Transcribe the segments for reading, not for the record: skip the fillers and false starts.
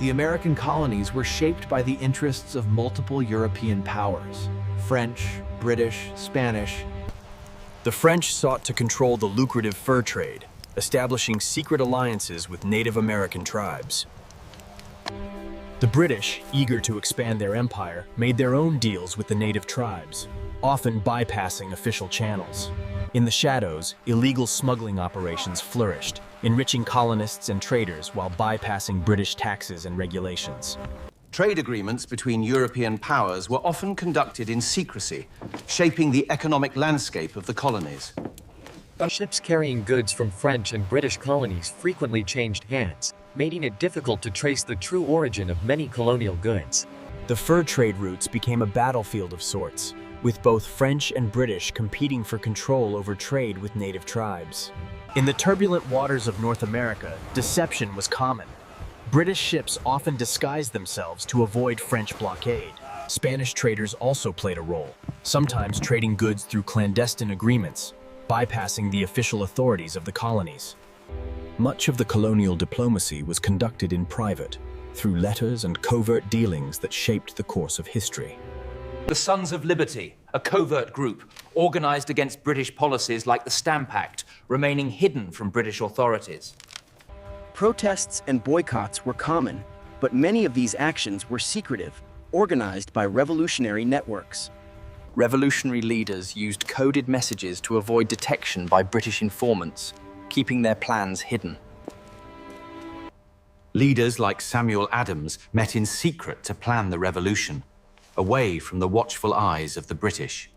The American colonies were shaped by the interests of multiple European powers: French, British, Spanish. The French sought to control the lucrative fur trade, establishing secret alliances with Native American tribes. The British, eager to expand their empire, made their own deals with the native tribes, often bypassing official channels. In the shadows, illegal smuggling operations flourished, enriching colonists and traders while bypassing British taxes and regulations. Trade agreements between European powers were often conducted in secrecy, shaping the economic landscape of the colonies. Ships carrying goods from French and British colonies frequently changed hands, making it difficult to trace the true origin of many colonial goods. The fur trade routes became a battlefield of sorts, with both French and British competing for control over trade with native tribes. In the turbulent waters of North America, deception was common. British ships often disguised themselves to avoid French blockade. Spanish traders also played a role, sometimes trading goods through clandestine agreements, bypassing the official authorities of the colonies. Much of the colonial diplomacy was conducted in private, through letters and covert dealings that shaped the course of history. The Sons of Liberty, a covert group organized against British policies like the Stamp Act, remaining hidden from British authorities. Protests and boycotts were common, but many of these actions were secretive, organized by revolutionary networks. Revolutionary leaders used coded messages to avoid detection by British informants, keeping their plans hidden. Leaders like Samuel Adams met in secret to plan the revolution, away from the watchful eyes of the British.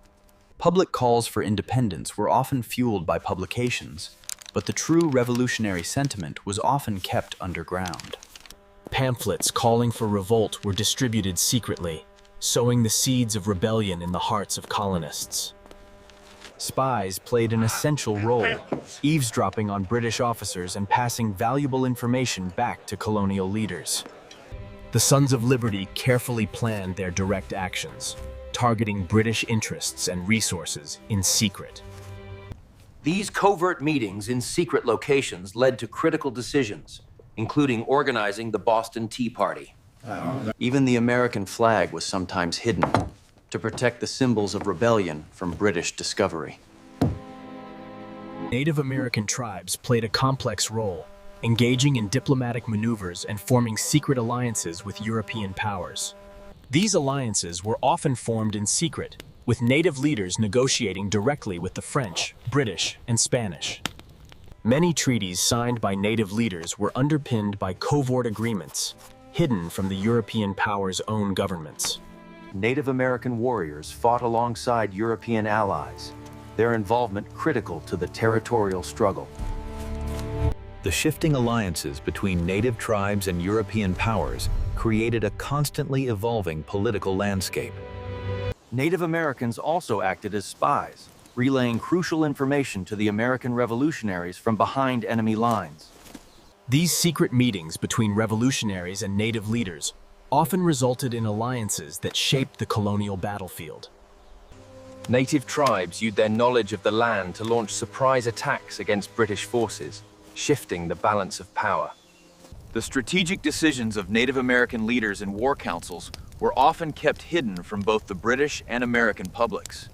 Public calls for independence were often fueled by publications, but the true revolutionary sentiment was often kept underground. Pamphlets calling for revolt were distributed secretly, sowing the seeds of rebellion in the hearts of colonists. Spies played an essential role, eavesdropping on British officers and passing valuable information back to colonial leaders. The Sons of Liberty carefully planned their direct actions, targeting British interests and resources in secret. These covert meetings in secret locations led to critical decisions, including organizing the Boston Tea Party. Even the American flag was sometimes hidden to protect the symbols of rebellion from British discovery. Native American tribes played a complex role, engaging in diplomatic maneuvers and forming secret alliances with European powers. These alliances were often formed in secret, with native leaders negotiating directly with the French, British, and Spanish. Many treaties signed by native leaders were underpinned by covert agreements, hidden from the European powers' own governments. Native American warriors fought alongside European allies, their involvement critical to the territorial struggle. The shifting alliances between native tribes and European powers created a constantly evolving political landscape. Native Americans also acted as spies, relaying crucial information to the American revolutionaries from behind enemy lines. These secret meetings between revolutionaries and native leaders often resulted in alliances that shaped the colonial battlefield. Native tribes used their knowledge of the land to launch surprise attacks against British forces, shifting the balance of power. The strategic decisions of Native American leaders in war councils were often kept hidden from both the British and American publics.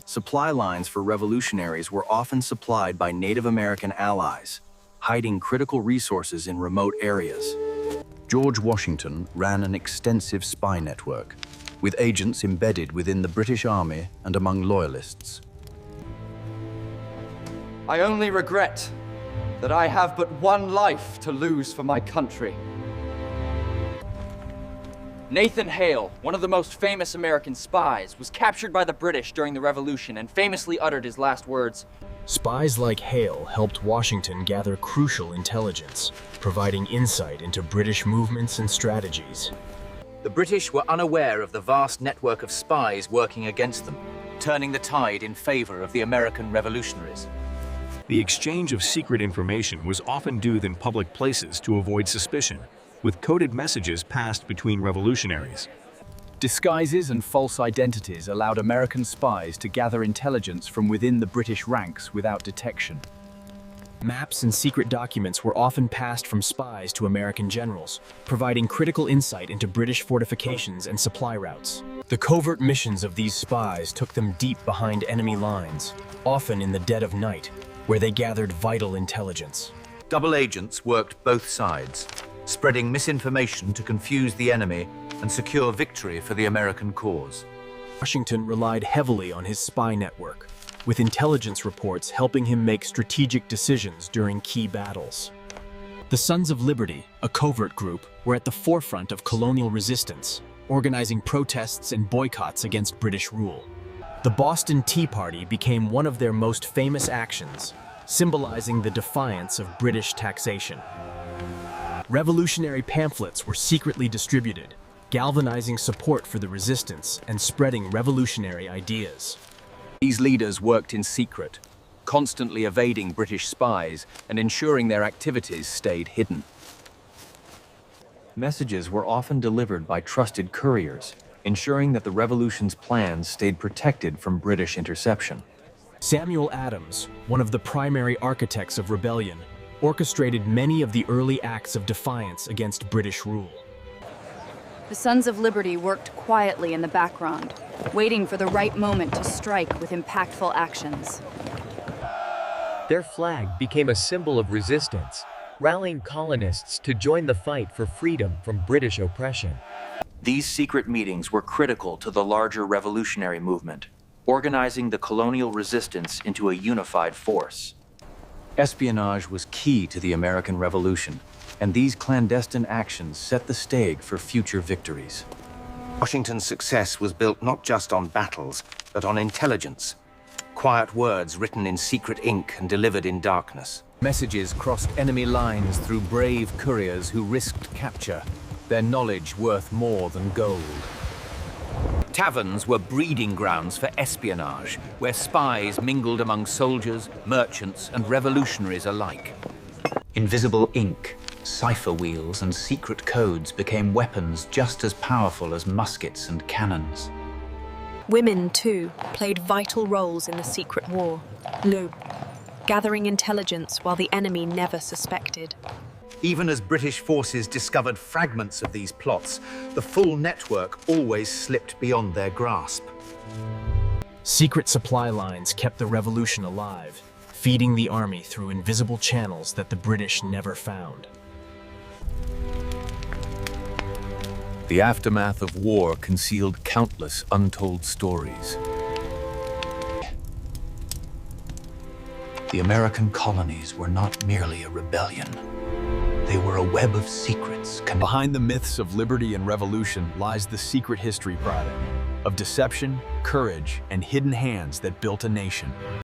Supply lines for revolutionaries were often supplied by Native American allies, hiding critical resources in remote areas. George Washington ran an extensive spy network, with agents embedded within the British Army and among loyalists. I only regret that I have but one life to lose for my country. Nathan Hale, one of the most famous American spies, was captured by the British during the Revolution and famously uttered his last words. Spies like Hale helped Washington gather crucial intelligence, providing insight into British movements and strategies. The British were unaware of the vast network of spies working against them, turning the tide in favor of the American revolutionaries. The exchange of secret information was often done in public places to avoid suspicion, with coded messages passed between revolutionaries. Disguises and false identities allowed American spies to gather intelligence from within the British ranks without detection. Maps and secret documents were often passed from spies to American generals, providing critical insight into British fortifications and supply routes. The covert missions of these spies took them deep behind enemy lines, often in the dead of night, where they gathered vital intelligence. Double agents worked both sides, spreading misinformation to confuse the enemy and secure victory for the American cause. Washington relied heavily on his spy network, with intelligence reports helping him make strategic decisions during key battles. The Sons of Liberty, a covert group, were at the forefront of colonial resistance, organizing protests and boycotts against British rule. The Boston Tea Party became one of their most famous actions, symbolizing the defiance of British taxation. Revolutionary pamphlets were secretly distributed, galvanizing support for the resistance and spreading revolutionary ideas. These leaders worked in secret, constantly evading British spies and ensuring their activities stayed hidden. Messages were often delivered by trusted couriers, ensuring that the revolution's plans stayed protected from British interception. Samuel Adams, one of the primary architects of rebellion, orchestrated many of the early acts of defiance against British rule. The Sons of Liberty worked quietly in the background, waiting for the right moment to strike with impactful actions. Their flag became a symbol of resistance, rallying colonists to join the fight for freedom from British oppression. These secret meetings were critical to the larger revolutionary movement, organizing the colonial resistance into a unified force. Espionage was key to the American Revolution, and these clandestine actions set the stage for future victories. Washington's success was built not just on battles, but on intelligence. Quiet words written in secret ink and delivered in darkness. Messages crossed enemy lines through brave couriers who risked capture, their knowledge worth more than gold. Taverns were breeding grounds for espionage, where spies mingled among soldiers, merchants, and revolutionaries alike. Invisible ink, cipher wheels, and secret codes became weapons just as powerful as muskets and cannons. Women, too, played vital roles in the secret war, gathering intelligence while the enemy never suspected. Even as British forces discovered fragments of these plots, the full network always slipped beyond their grasp. Secret supply lines kept the revolution alive, feeding the army through invisible channels that the British never found. The aftermath of war concealed countless untold stories. The American colonies were not merely a rebellion. They were a web of secrets. Behind the myths of liberty and revolution lies the secret history project of deception, courage, and hidden hands that built a nation.